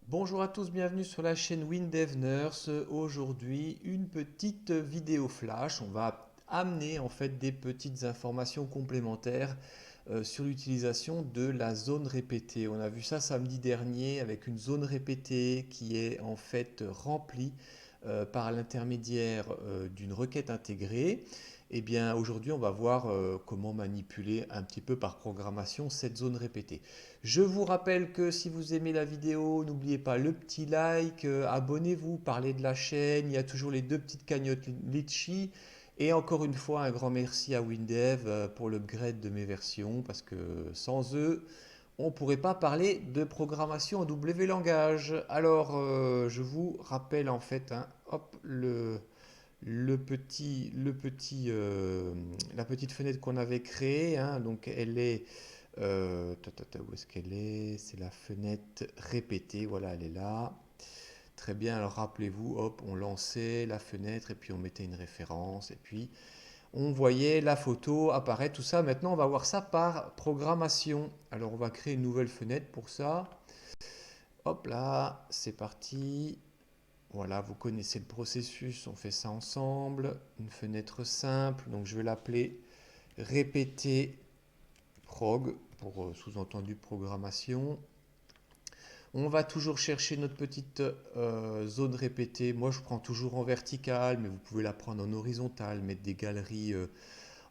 Bonjour à tous, bienvenue sur la chaîne WinDev Nurse. Aujourd'hui, une petite vidéo flash. On va amener en fait des petites informations complémentaires sur l'utilisation de la zone répétée. On a vu ça samedi dernier avec une zone répétée qui est en fait remplie par l'intermédiaire d'une requête intégrée. Eh bien, aujourd'hui, on va voir comment manipuler un petit peu par programmation cette zone répétée. Je vous rappelle que si vous aimez la vidéo, n'oubliez pas le petit like, abonnez-vous, parlez de la chaîne, il y a toujours les deux petites cagnottes Litchi. Et encore une fois, un grand merci à Windev pour l'upgrade de mes versions, parce que sans eux, on ne pourrait pas parler de programmation en W langage. Alors, je vous rappelle en fait, hein, hop, la petite fenêtre qu'on avait créée, hein, donc elle est où est-ce qu'elle est? C'est la fenêtre répétée, voilà, elle est là. Très bien, alors rappelez-vous, hop, on lançait la fenêtre et puis on mettait une référence et puis on voyait la photo apparaître, tout ça. Maintenant, on va voir ça par programmation. Alors, on va créer une nouvelle fenêtre pour ça. Hop là, c'est parti. Voilà, vous connaissez le processus, on fait ça ensemble. Une fenêtre simple, donc je vais l'appeler répéter prog pour sous-entendu programmation. On va toujours chercher notre petite zone répétée. Moi, je prends toujours en vertical, mais vous pouvez la prendre en horizontal, mettre des galeries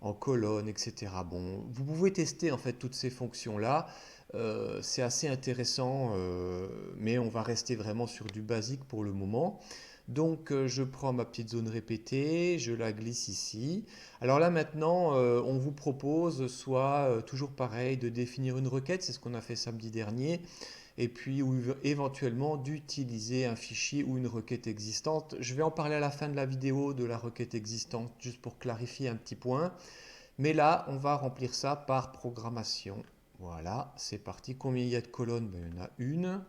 en colonne, etc. Bon, vous pouvez tester en fait toutes ces fonctions-là. C'est assez intéressant, mais on va rester vraiment sur du basique pour le moment. Donc, je prends ma petite zone répétée, je la glisse ici. Alors là maintenant, on vous propose soit toujours pareil de définir une requête, c'est ce qu'on a fait samedi dernier, et puis ou éventuellement d'utiliser un fichier ou une requête existante. Je vais en parler à la fin de la vidéo de la requête existante, juste pour clarifier un petit point. Mais là, on va remplir ça par programmation. Voilà, c'est parti. Combien il y a de colonnes? Ben, il y en a une.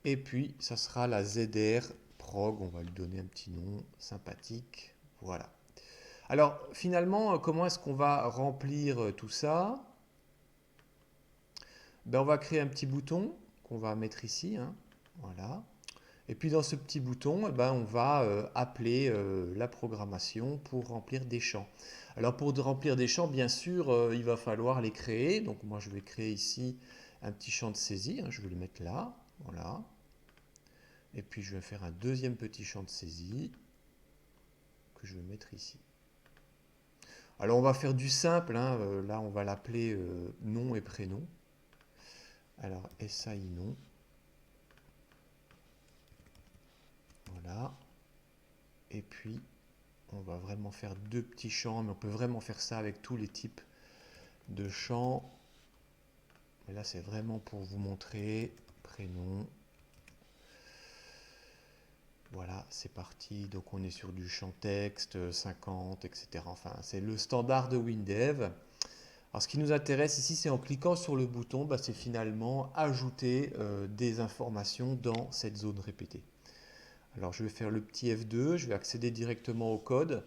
Et puis, ça sera la ZR prog. On va lui donner un petit nom sympathique. Voilà. Alors, finalement, comment est-ce qu'on va remplir tout ça? Ben, on va créer un petit bouton qu'on va mettre ici, hein. Voilà. Et puis dans ce petit bouton, eh ben, on va appeler la programmation pour remplir des champs. Alors pour remplir des champs, bien sûr, il va falloir les créer. Donc moi, je vais créer ici un petit champ de saisie, hein. Je vais le mettre là. Voilà. Et puis je vais faire un deuxième petit champ de saisie que je vais mettre ici. Alors on va faire du simple, hein. Là, on va l'appeler nom et prénom. Alors SAI nom. Voilà. Et puis on va vraiment faire deux petits champs, mais on peut vraiment faire ça avec tous les types de champs. Mais là, c'est vraiment pour vous montrer. Prénom. Voilà, c'est parti. Donc, on est sur du champ texte, 50, etc. Enfin, c'est le standard de WinDev. Alors, ce qui nous intéresse ici, c'est en cliquant sur le bouton, bah, c'est finalement ajouter des informations dans cette zone répétée. Alors, je vais faire le petit F2, je vais accéder directement au code.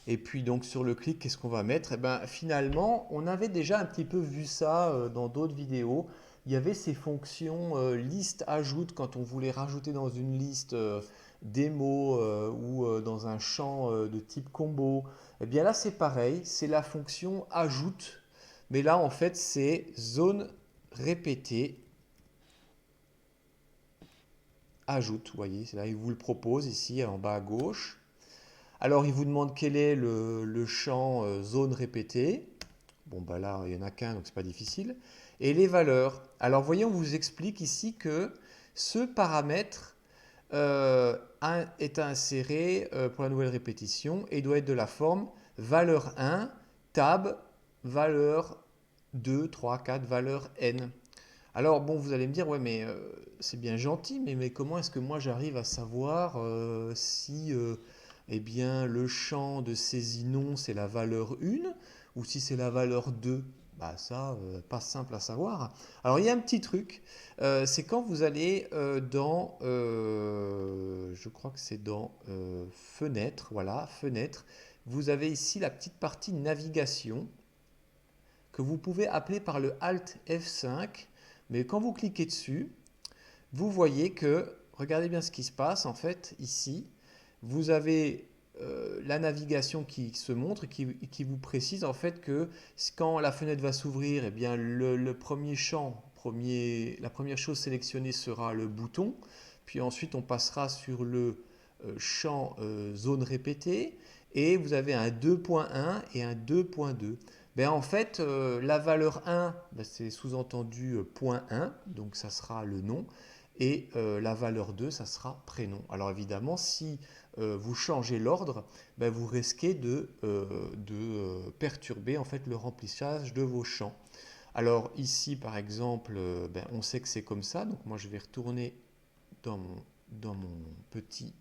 Et puis donc sur le clic, qu'est-ce qu'on va mettre? Eh ben, finalement, on avait déjà un petit peu vu ça dans d'autres vidéos. Il y avait ces fonctions liste ajoute quand on voulait rajouter dans une liste des mots ou dans un champ de type combo. Eh bien là, c'est pareil, c'est la fonction ajoute. Mais là, en fait, c'est zone répétée ajoute. Vous voyez, c'est là, il vous le propose ici en bas à gauche. Alors, il vous demande quel est le champ zone répétée. Bon, bah là, il n'y en a qu'un, donc c'est pas difficile. Et les valeurs. Alors, voyons, on vous explique ici que ce paramètre est inséré pour la nouvelle répétition et doit être de la forme valeur 1, tab, valeur 2, 3, 4, valeur n. Alors, bon, vous allez me dire, ouais, mais c'est bien gentil, mais comment est-ce que moi j'arrive à savoir si eh bien, le champ de saisie non, c'est la valeur 1 ou si c'est la valeur 2? Bah ça, pas simple à savoir. Alors, il y a un petit truc, c'est quand vous allez je crois que c'est dans fenêtre, voilà, fenêtre, vous avez ici la petite partie navigation que vous pouvez appeler par le Alt F5. Mais quand vous cliquez dessus, vous voyez que, regardez bien ce qui se passe en fait ici. Vous avez la navigation qui se montre, qui vous précise en fait que quand la fenêtre va s'ouvrir, eh bien le premier champ, la première chose sélectionnée sera le bouton. Puis ensuite on passera sur le champ zone répétée. Et vous avez un 2.1 et un 2.2. Ben en fait, la valeur 1, ben c'est sous-entendu point 1, donc ça sera le nom. Et la valeur 2, ça sera prénom. Alors évidemment, si vous changez l'ordre, ben vous risquez de perturber en fait le remplissage de vos champs. Alors ici, par exemple, ben, on sait que c'est comme ça. Donc moi, je vais retourner dans mon petit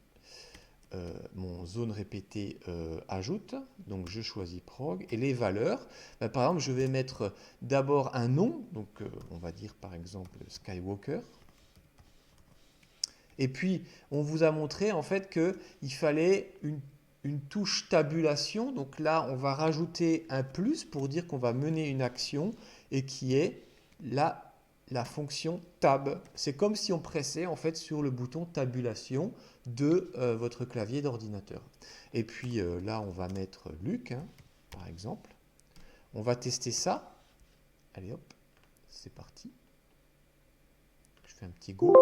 mon zone répétée ajoute. Donc je choisis prog. Et les valeurs, ben, par exemple, je vais mettre d'abord un nom. Donc on va dire par exemple Skywalker. Et puis, on vous a montré en fait qu'il fallait une touche tabulation. Donc là, on va rajouter un plus pour dire qu'on va mener une action et qui est la fonction tab. C'est comme si on pressait en fait sur le bouton tabulation de votre clavier d'ordinateur. Et puis là, on va mettre Luc, hein, par exemple. On va tester ça. Allez hop, c'est parti. Je fais un petit go.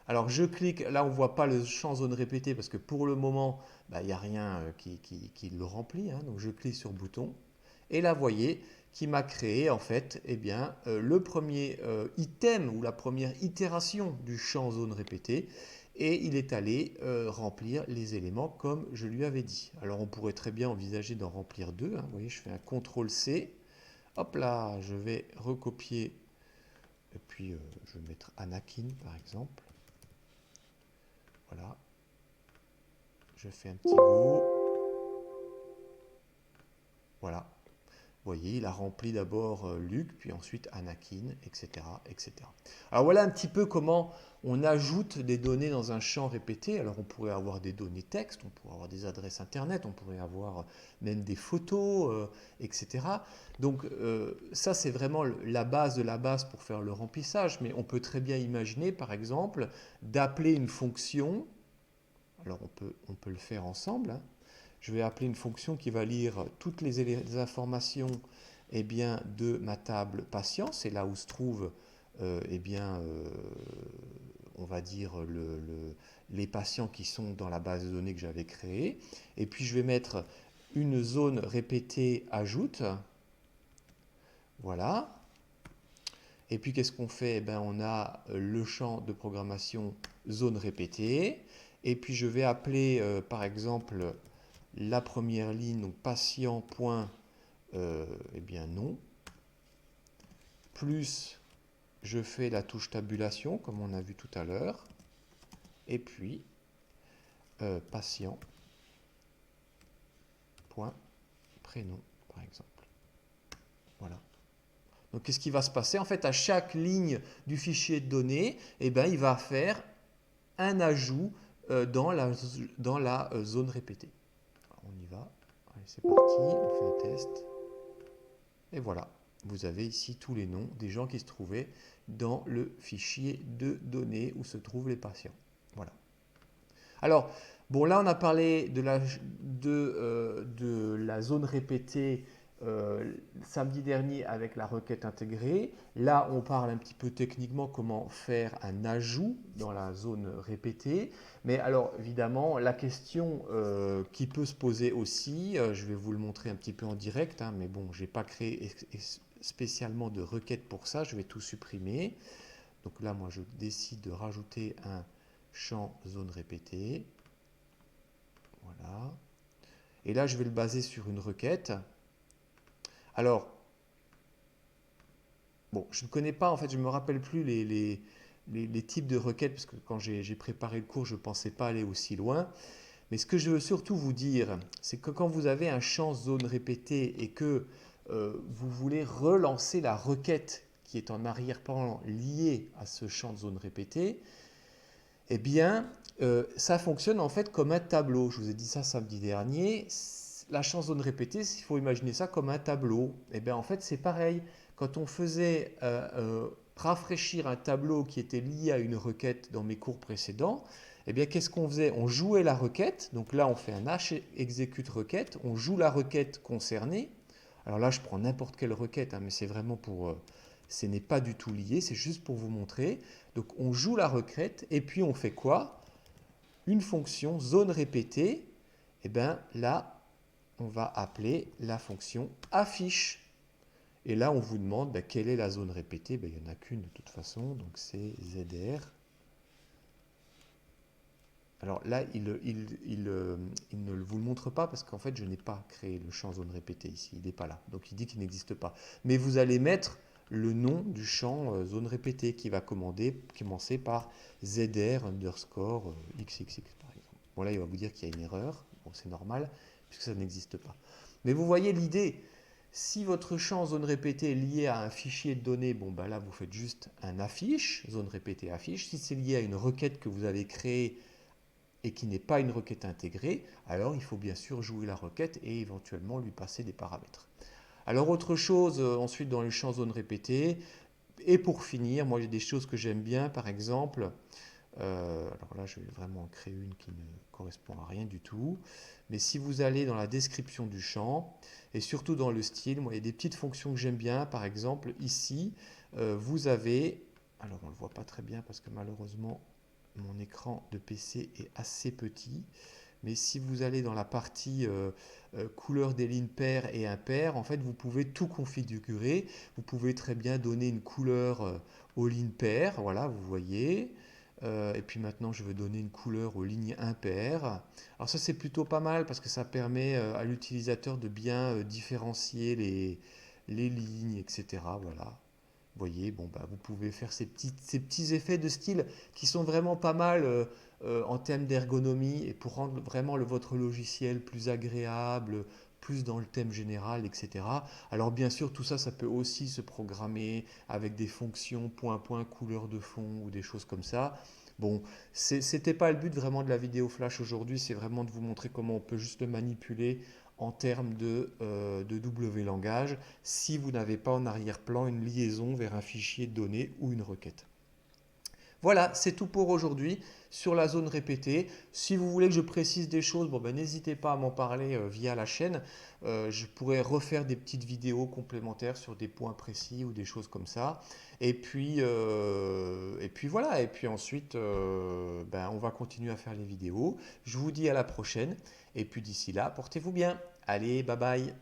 Alors je clique, là on ne voit pas le champ zone répétée parce que pour le moment, il n'y a rien qui le remplit. Hein. Donc je clique sur bouton et là vous voyez qui m'a créé en fait eh bien, le premier item ou la première itération du champ zone répétée et il est allé remplir les éléments comme je lui avais dit. Alors on pourrait très bien envisager d'en remplir deux. Hein. Vous voyez, je fais un CTRL-C. Hop là, je vais recopier et puis je vais mettre Anakin par exemple. Voilà. Je fais un petit go. Voilà. Vous voyez, il a rempli d'abord Luke, puis ensuite Anakin, etc., etc. Alors voilà un petit peu comment on ajoute des données dans un champ répété. Alors on pourrait avoir des données texte, on pourrait avoir des adresses internet, on pourrait avoir même des photos, etc. Donc ça c'est vraiment la base de la base pour faire le remplissage, mais on peut très bien imaginer par exemple d'appeler une fonction. Alors on peut le faire ensemble. Hein. Je vais appeler une fonction qui va lire toutes les informations eh bien, de ma table patient. C'est là où se trouve, eh bien, on va dire, les patients qui sont dans la base de données que j'avais créée. Et puis je vais mettre une zone répétée ajoute. Voilà. Et puis qu'est-ce qu'on fait? Eh bien, on a le champ de programmation zone répétée. Et puis je vais appeler par exemple la première ligne, donc patient point, eh bien non, plus je fais la touche tabulation comme on a vu tout à l'heure, et puis patient point prénom par exemple. Voilà. Donc qu'est-ce qui va se passer? En fait, à chaque ligne du fichier de données, eh bien, il va faire un ajout dans la zone répétée. Alors, on y va. Allez, c'est parti. On fait un test. Et voilà. Vous avez ici tous les noms des gens qui se trouvaient dans le fichier de données où se trouvent les patients. Voilà. Alors, bon, là, on a parlé de la zone répétée samedi dernier avec la requête intégrée. Là, on parle un petit peu techniquement comment faire un ajout dans la zone répétée. Mais alors, évidemment, la question qui peut se poser aussi, je vais vous le montrer un petit peu en direct, hein, mais bon, je n'ai pas créé spécialement de requête pour ça, je vais tout supprimer. Donc là, moi, je décide de rajouter un champ zone répétée. Voilà. Et là, je vais le baser sur une requête. Alors, bon, je ne connais pas, en fait, je ne me rappelle plus les types de requêtes, parce que quand j'ai préparé le cours, je ne pensais pas aller aussi loin. Mais ce que je veux surtout vous dire, c'est que quand vous avez un champ zone répétée et que vous voulez relancer la requête qui est en arrière-plan liée à ce champ de zone répétée, eh bien, ça fonctionne en fait comme un tableau. Je vous ai dit ça samedi dernier. La champ zone répétée, il faut imaginer ça comme un tableau. Eh bien, en fait, c'est pareil. quand on faisait rafraîchir un tableau qui était lié à une requête dans mes cours précédents, eh bien, qu'est-ce qu'on faisait? On jouait la requête. Donc là, on fait un H exécute requête. On joue la requête concernée. Alors là, je prends n'importe quelle requête, hein, mais c'est vraiment pour... ce n'est pas du tout lié, c'est juste pour vous montrer. Donc on joue la requête et puis on fait quoi? Une fonction zone répétée. Et bien là, on va appeler la fonction affiche. Et là, on vous demande quelle est la zone répétée. Ben, il n'y en a qu'une de toute façon, donc c'est ZR. Alors là, il ne vous le montre pas parce qu'en fait, je n'ai pas créé le champ zone répétée ici. Il n'est pas là. Donc il dit qu'il n'existe pas. Mais vous allez mettre le nom du champ zone répétée qui va commencer par ZR underscore XXX par exemple. Bon là, il va vous dire qu'il y a une erreur. Bon, c'est normal puisque ça n'existe pas. Mais vous voyez l'idée. Si votre champ zone répétée est lié à un fichier de données, bon ben là, vous faites juste un affiche, zone répétée affiche. Si c'est lié à une requête que vous avez créée et qui n'est pas une requête intégrée, alors il faut bien sûr jouer la requête et éventuellement lui passer des paramètres. Alors autre chose ensuite dans les champs zone répétée, et pour finir, moi j'ai des choses que j'aime bien, par exemple, alors là je vais vraiment en créer une qui ne correspond à rien du tout, mais si vous allez dans la description du champ, et surtout dans le style, moi il y a des petites fonctions que j'aime bien, par exemple ici, vous avez, alors on ne le voit pas très bien parce que malheureusement mon écran de PC est assez petit, mais si vous allez dans la partie couleur des lignes paires et impaires, en fait vous pouvez tout configurer. Vous pouvez très bien donner une couleur aux lignes paires, voilà, vous voyez. Et puis maintenant je veux donner une couleur aux lignes impaires. Alors ça c'est plutôt pas mal parce que ça permet à l'utilisateur de bien différencier les lignes, etc. Voilà. Vous voyez, bon, bah, vous pouvez faire ces petits effets de style qui sont vraiment pas mal en termes d'ergonomie et pour rendre vraiment votre logiciel plus agréable, plus dans le thème général, etc. Alors bien sûr, tout ça, ça peut aussi se programmer avec des fonctions point, couleur de fond ou des choses comme ça. Bon, c'était pas le but vraiment de la vidéo flash aujourd'hui, c'est vraiment de vous montrer comment on peut juste le manipuler en termes de W langage si vous n'avez pas en arrière-plan une liaison vers un fichier de données ou une requête. Voilà, c'est tout pour aujourd'hui sur la zone répétée. Si vous voulez que je précise des choses, bon, ben, n'hésitez pas à m'en parler via la chaîne. Je pourrais refaire des petites vidéos complémentaires sur des points précis ou des choses comme ça. Et puis voilà. Et puis ensuite, ben, on va continuer à faire les vidéos. Je vous dis à la prochaine. Et puis d'ici là, portez-vous bien. Allez, bye bye.